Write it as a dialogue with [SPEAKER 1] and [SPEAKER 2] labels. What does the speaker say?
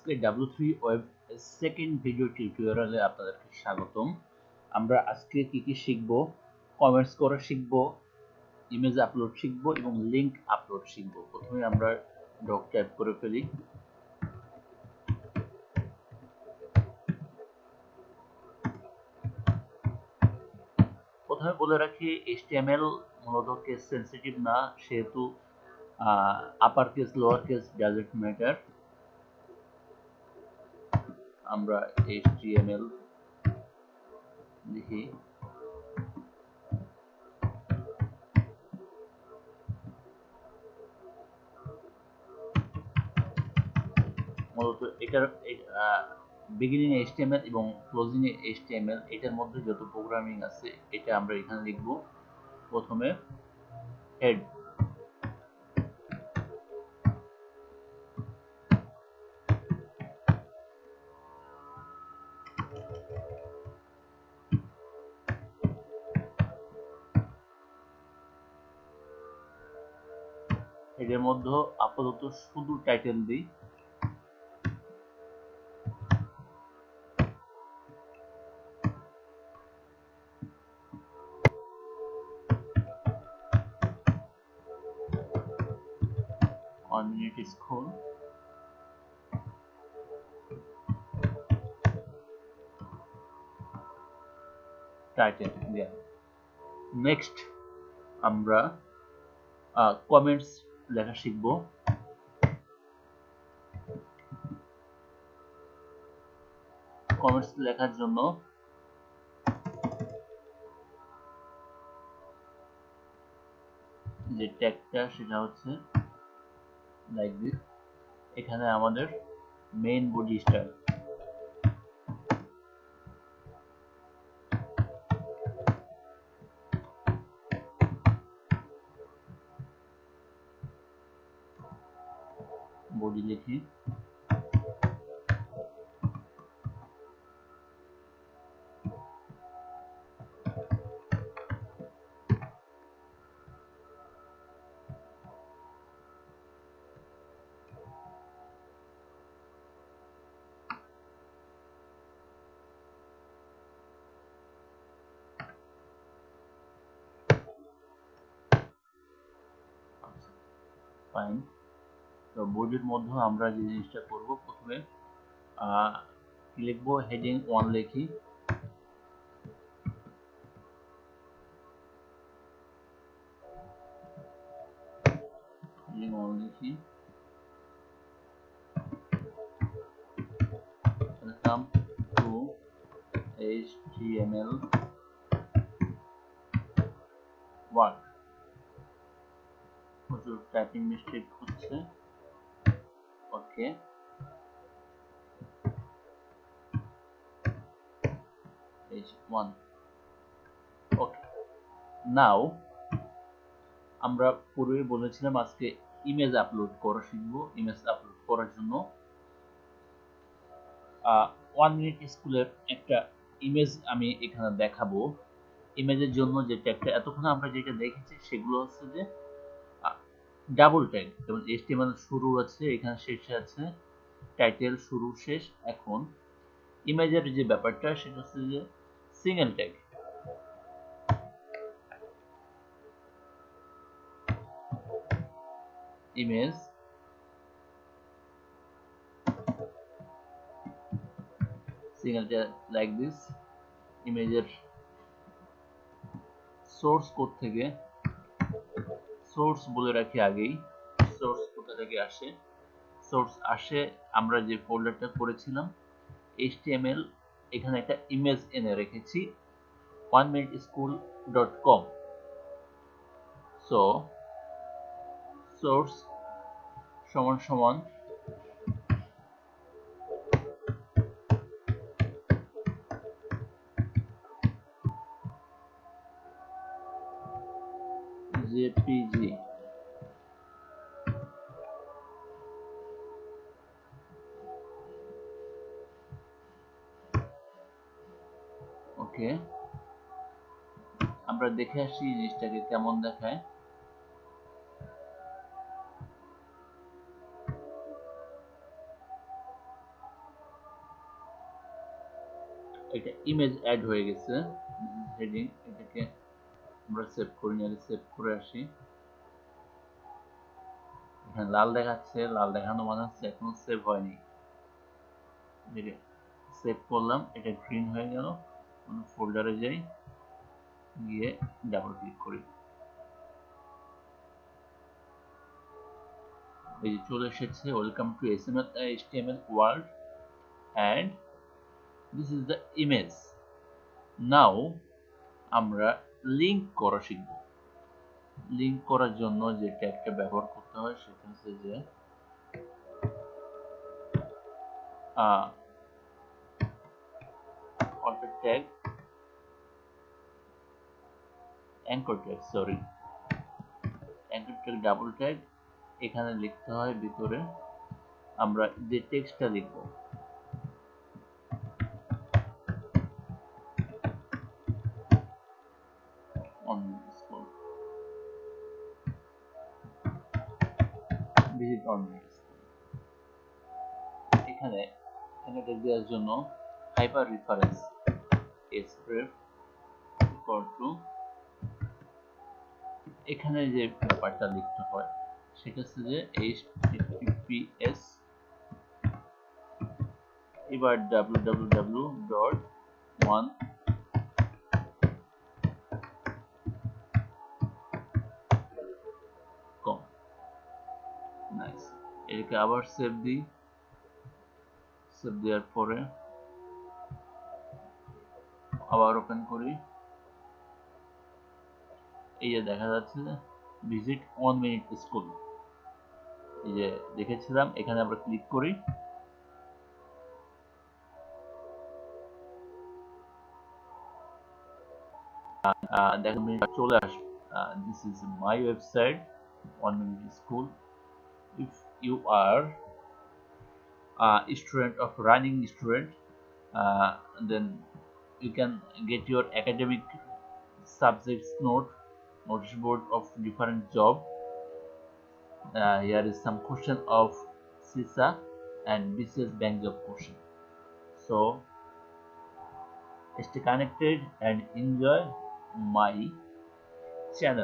[SPEAKER 1] আজকে W3 web second video টিউটোরিয়ালে আপনাদেরকে স্বাগতম। আমরা আজকে কি শিখব? কমেন্টস করা শিখব, ইমেজ আপলোড শিখব এবং লিংক আপলোড শিখব। প্রথমে আমরা ডক টাইপ করে ফেলি। প্রথমে বলে রাখি HTML মূলত কেস সেন্সিটিভ না, সেহেতু upper case lower case doesn't matter. আমরা HTML লিখি। মূলত এটার বিগিনিং HTML এবং ক্লোজিং HTML এটার মধ্যে যত প্রোগ্রামিং আছে এটা আমরা এখানে লিখব। প্রথমে হেড, এর মধ্যে আপাতত শুধু টাইটেল দিই। One minute স্কুল, টাইটেল দেন। নেক্সট আমরা কমেন্টস লেখা শিখব। কমেন্টস লেখার জন্য যে ট্যাগটা সেটা হচ্ছে লাইক দিস। এখানে আমাদের মেইন বডি স্টাইল, বডি লিখি। ফাইন। তো বডির মধ্যে আমরা যে জিনিসটা করব, প্রথমে কি লিখবো? হেডিং 1 লিখি। হেডিং 1 লিখি। Welcome to HTML work. প্রচুর টাইপিং মিস্টেক হচ্ছে। ওকে, H1। ওকে, নাও আমরা পূর্বে বলেছিলাম আজকে ইমেজ আপলোড করা শিখব। ইমেজ আপলোড করার জন্য 1 মিনিট স্কুলের একটা ইমেজ আমি এখানে দেখাবো। ইমেজের জন্য যে ট্যাগটা এতক্ষণ আমরা যেটা দেখেছি সেগুলো হচ্ছে যে ডাবল ট্যাগ, যেমন HTML শুরু আছে, এখানে শেষে আছে, টাইটেল শুরু শেষ। এখন ইমেজের যে ব্যাপারটা সেটা হচ্ছে যে single tag. Image single tag like this. ইমেজের সোর্স কোড থেকে, সোর্স বলে রাখি আগেই, সোর্স কোথা থেকে আসে? সোর্স আসে আমরা যে ফোল্ডারটা করেছিলাম HTML, এখানে একটা ইমেজ এনে রেখেছি 1minuteschool.com। সো সোর্স সমান সমান JPG। ওকে, আমরা দেখে আসি জিনিসটাকে কেমন দেখায়। এটা ইমেজ অ্যাড হয়ে গেছে, হেডিং। এটাকে আমরা সেভ করি না, সেভ করে আসি। এখানে লাল দেখাচ্ছে, লাল দেখানো মানে হচ্ছে এখনো সেভ হয়নি। সেভ করলাম, এটা গ্রিন হয়ে গেল। ফোল্ডারে যাই, গিয়ে ডাবল ক্লিক করি, এই যে চলে এসেছে, welcome to HTML world and this is the image. Now আমরা লিঙ্ক করা শিখব। লিঙ্ক করার জন্য যে ট্যাগটা ব্যবহার করতে হয় সেটা হচ্ছে যে alter tag, anchor tag, sorry, anchor tag, double tag. এখানে লিখতে হয় ভিতরে আমরা যে টেক্সটটা লিখব, এখানে ট্যাগ দেওয়ার জন্য হাইপার রেফারেন্স এসপ্রেফ ইকুয়াল টু, এখানে যে ব্যাপারটা লিখতে হয় সেটা হচ্ছে যে https, এবার www.1com। নাইস, এটাকে আবার সেভ দিই। সেভ দেওয়ার পরে আবার ওপেন করি, এই যে দেখা যাচ্ছে যে ভিজিট 1 মিনিট স্কুল, এই যে দেখেছিলাম। এখানে আমরা ক্লিক করি, দেখেন চলে আসবে। This is my website 1 minute school. if you are a student of running student, then you can get your academic subjects notice board of different job. Here is some question of CISA and BCS bank job question. So stay connected and enjoy my channel.